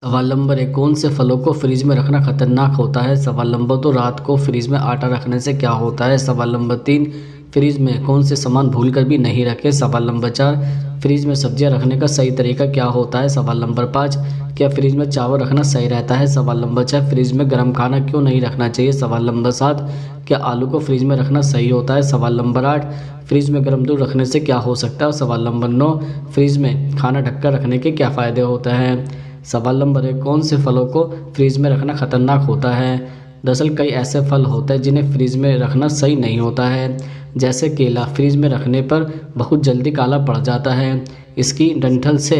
सवाल नंबर 1, कौन से फलों को फ्रिज में रखना खतरनाक होता है? सवाल नंबर 2, रात को फ्रिज में आटा रखने से क्या होता है? सवाल नंबर 3, फ्रिज में कौन से सामान भूलकर भी नहीं रखें? सवाल नंबर 4, फ्रिज में सब्जियां रखने का सही तरीका क्या होता है? सवाल नंबर 5, क्या फ्रिज में चावल रखना सही रहता है? सवाल नंबर 6, फ्रिज में गर्म खाना क्यों नहीं रखना चाहिए? सवाल नंबर 7, क्या आलू को फ्रिज में रखना सही होता है? सवाल नंबर 8, फ्रिज में गर्म दूध रखने से क्या हो सकता है? और सवाल नंबर 9, फ्रिज में खाना ढककर रखने के क्या फ़ायदे होते हैं? सवाल नंबर 1, कौन से फलों को फ्रिज में रखना खतरनाक होता है? दरअसल कई ऐसे फल होते हैं जिन्हें फ्रिज में रखना सही नहीं होता है। जैसे केला फ्रिज में रखने पर बहुत जल्दी काला पड़ जाता है। इसकी डंठल से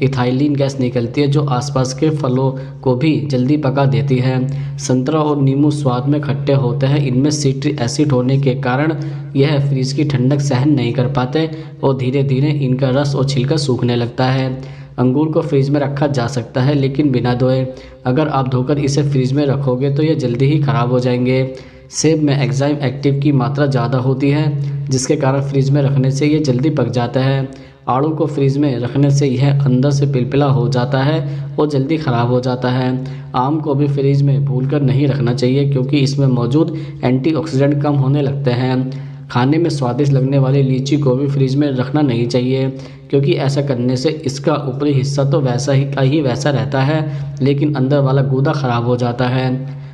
इथाइलिन गैस निकलती है जो आसपास के फलों को भी जल्दी पका देती है। संतरा और नींबू स्वाद में खट्टे होते हैं। इनमें सिट्रिक एसिड होने के कारण यह फ्रिज की ठंडक सहन नहीं कर पाते और धीरे धीरे इनका रस और छिलका सूखने लगता है। अंगूर को फ्रिज में रखा जा सकता है लेकिन बिना धोए। अगर आप धोकर इसे फ्रिज में रखोगे तो ये जल्दी ही खराब हो जाएंगे। सेब में एंजाइम एक्टिव की मात्रा ज़्यादा होती है जिसके कारण फ्रिज में रखने से ये जल्दी पक जाता है। आड़ू को फ्रिज में रखने से यह अंदर से पिलपिला हो जाता है और जल्दी ख़राब हो जाता है। आम को भी फ्रिज में भूलकर नहीं रखना चाहिए क्योंकि इसमें मौजूद एंटीऑक्सीडेंट कम होने लगते हैं। खाने में स्वादिष्ट लगने वाली लीची को भी फ्रिज में रखना नहीं चाहिए क्योंकि ऐसा करने से इसका ऊपरी हिस्सा तो वैसा ही का ही वैसा रहता है लेकिन अंदर वाला गूदा खराब हो जाता है।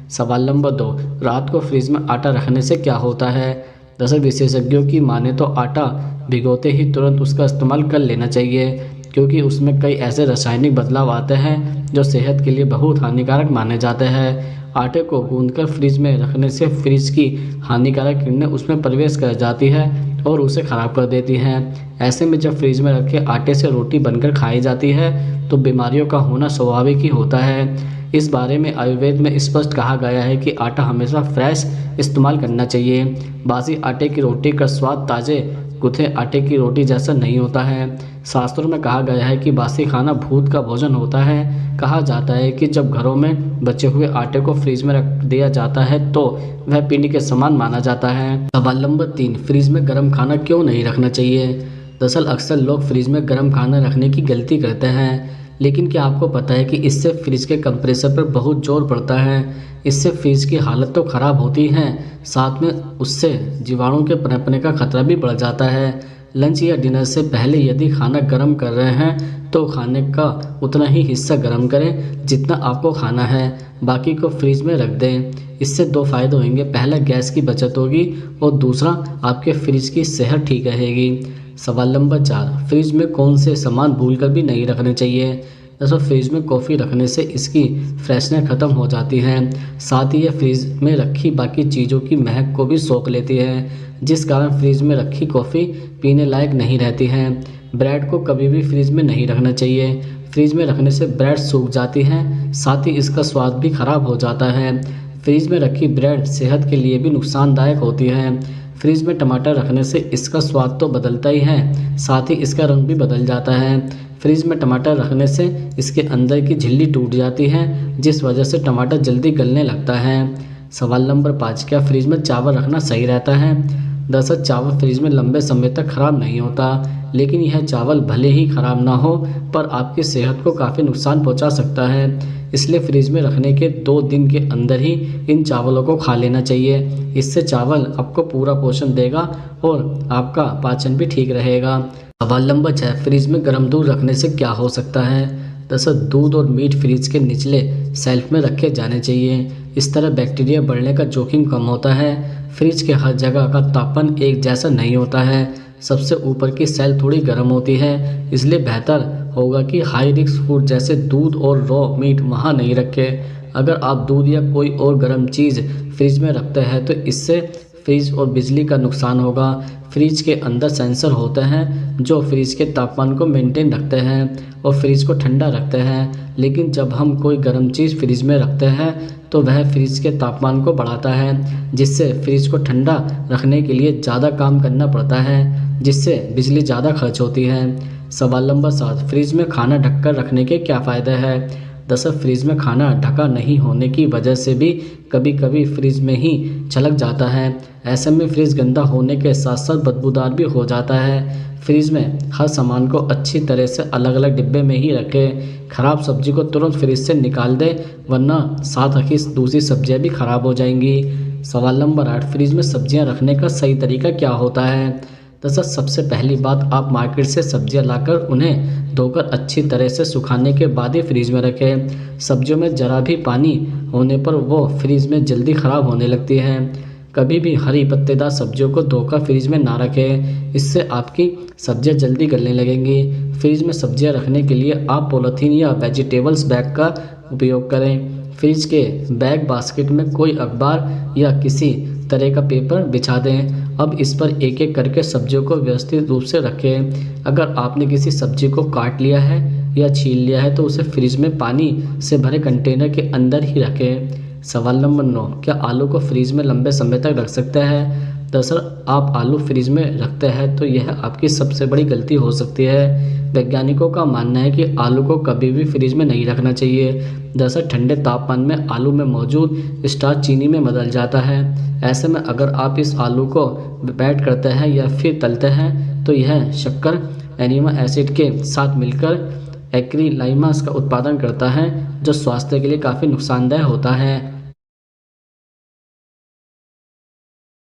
सवाल नंबर 2, रात को फ्रिज में आटा रखने से क्या होता है? दरअसल विशेषज्ञों की माने तो आटा भिगोते ही तुरंत उसका इस्तेमाल कर लेना चाहिए क्योंकि उसमें कई ऐसे रासायनिक बदलाव आते हैं जो सेहत के लिए बहुत हानिकारक माने जाते हैं। आटे को गूंथकर फ्रिज में रखने से फ्रिज की हानिकारक किरणें उसमें प्रवेश कर जाती है और उसे ख़राब कर देती हैं। ऐसे में जब फ्रिज में रखे आटे से रोटी बनकर खाई जाती है तो बीमारियों का होना स्वाभाविक ही होता है। इस बारे में आयुर्वेद में स्पष्ट कहा गया है कि आटा हमेशा फ्रेश इस्तेमाल करना चाहिए। बासी आटे की रोटी का स्वाद ताज़े गुथे आटे की रोटी जैसा नहीं होता है। शास्त्रों में कहा गया है कि बासी खाना भूत का भोजन होता है। कहा जाता है कि जब घरों में बचे हुए आटे को फ्रिज में रख दिया जाता है तो वह पीने के समान माना जाता है। सवाल नंबर 3, फ्रिज में गर्म खाना क्यों नहीं रखना चाहिए? दरअसल अक्सर लोग फ्रिज में गर्म खाना रखने की गलती करते हैं लेकिन क्या आपको पता है कि इससे फ्रिज के कंप्रेसर पर बहुत जोर पड़ता है। इससे फ्रिज की हालत तो ख़राब होती है साथ में उससे जीवाणु के पनपने का खतरा भी बढ़ जाता है। लंच या डिनर से पहले यदि खाना गर्म कर रहे हैं तो खाने का उतना ही हिस्सा गर्म करें जितना आपको खाना है, बाकी को फ्रिज में रख दें। इससे 2 फायदे होंगे, पहला गैस की बचत होगी और दूसरा आपके फ्रिज की सेहत ठीक रहेगी। सवाल नंबर 4, फ्रिज में कौन से सामान भूलकर भी नहीं रखने चाहिए? दरअसल फ्रिज में कॉफ़ी रखने से इसकी फ्रेशनेस ख़त्म हो जाती है, साथ ही यह फ्रिज में रखी बाकी चीज़ों की महक को भी सोख लेती है जिस कारण फ्रिज में रखी कॉफ़ी पीने लायक नहीं रहती है। ब्रेड को कभी भी फ्रिज में नहीं रखना चाहिए। फ्रिज में रखने से ब्रेड सूख जाती है, साथ ही इसका स्वाद भी खराब हो जाता है। फ्रिज में रखी ब्रेड सेहत के लिए भी नुकसानदायक होती है। फ्रिज में टमाटर रखने से इसका स्वाद तो बदलता ही है, साथ ही इसका रंग भी बदल जाता है। फ्रिज में टमाटर रखने से इसके अंदर की झिल्ली टूट जाती है जिस वजह से टमाटर जल्दी गलने लगता है। सवाल नंबर 5, क्या फ्रिज में चावल रखना सही रहता है? दरअसल चावल फ्रिज में लंबे समय तक खराब नहीं होता लेकिन यह चावल भले ही खराब ना हो पर आपकी सेहत को काफ़ी नुकसान पहुंचा सकता है। इसलिए फ्रिज में रखने के 2 दिन के अंदर ही इन चावलों को खा लेना चाहिए। इससे चावल आपको पूरा पोषण देगा और आपका पाचन भी ठीक रहेगा। सवाल नंबर 6, फ्रिज में गर्म दूध रखने से क्या हो सकता है? दरअसल दूध और मीट फ्रिज के निचले शेल्फ में रखे जाने चाहिए। इस तरह बैक्टीरिया बढ़ने का जोखिम कम होता है। फ्रिज के हर जगह का तापमान एक जैसा नहीं होता है, सबसे ऊपर की सेल थोड़ी गर्म होती है, इसलिए बेहतर होगा कि हाई रिस्क फूड जैसे दूध और रॉ मीट वहाँ नहीं रखें। अगर आप दूध या कोई और गर्म चीज़ फ्रिज में रखते हैं तो इससे फ्रिज और बिजली का नुकसान होगा। फ्रिज के अंदर सेंसर होते हैं जो फ्रिज के तापमान को मेंटेन रखते हैं और फ्रिज को ठंडा रखते हैं, लेकिन जब हम कोई गर्म चीज़ फ्रिज में रखते हैं तो वह फ्रिज के तापमान को बढ़ाता है जिससे फ्रिज को ठंडा रखने के लिए ज़्यादा काम करना पड़ता है जिससे बिजली ज़्यादा खर्च होती है। सवाल नंबर 7, फ्रिज में खाना ढककर रखने के क्या फ़ायदे हैं? दरअसल फ्रिज में खाना ढका नहीं होने की वजह से भी कभी कभी फ्रिज में ही छलक जाता है। ऐसे में फ्रिज गंदा होने के साथ साथ बदबूदार भी हो जाता है। फ्रिज में हर सामान को अच्छी तरह से अलग अलग डिब्बे में ही रखें। खराब सब्जी को तुरंत फ्रिज से निकाल दें, वरना साथ रखी दूसरी सब्जियां भी खराब हो जाएंगी। सवाल नंबर 8, फ्रिज में सब्जियां रखने का सही तरीका क्या होता है? दरअसल सबसे पहली बात, आप मार्केट से सब्जियां लाकर उन्हें धोकर अच्छी तरह से सुखाने के बाद ही फ्रिज में रखें। सब्जियों में जरा भी पानी होने पर वो फ्रिज में जल्दी ख़राब होने लगती है। कभी भी हरी पत्तेदार सब्जियों को धोकर फ्रिज में ना रखें, इससे आपकी सब्जियां जल्दी गलने लगेंगी। फ्रिज में सब्जियां रखने के लिए आप पॉलीथीन या वेजिटेबल्स बैग का उपयोग करें। फ्रिज के बैग बास्केट में कोई अखबार या किसी तरह का पेपर बिछा दें। अब इस पर एक एक करके सब्जियों को व्यवस्थित रूप से रखें। अगर आपने किसी सब्जी को काट लिया है या छील लिया है तो उसे फ्रिज में पानी से भरे कंटेनर के अंदर ही रखें। सवाल नंबर 9, क्या आलू को फ्रीज में लंबे समय तक रख सकते हैं? दरअसल आप आलू फ्रीज में रखते हैं तो यह आपकी सबसे बड़ी गलती हो सकती है। वैज्ञानिकों का मानना है कि आलू को कभी भी फ्रीज में नहीं रखना चाहिए। दरअसल ठंडे तापमान में आलू में मौजूद स्टार्च चीनी में बदल जाता है। ऐसे में अगर आप इस आलू को बैट करते हैं या फिर तलते हैं तो यह शक्कर एनिमा एसिड के साथ मिलकर एक्रिलाइमास का उत्पादन करता है, जो स्वास्थ्य के लिए काफ़ी नुकसानदायक होता है।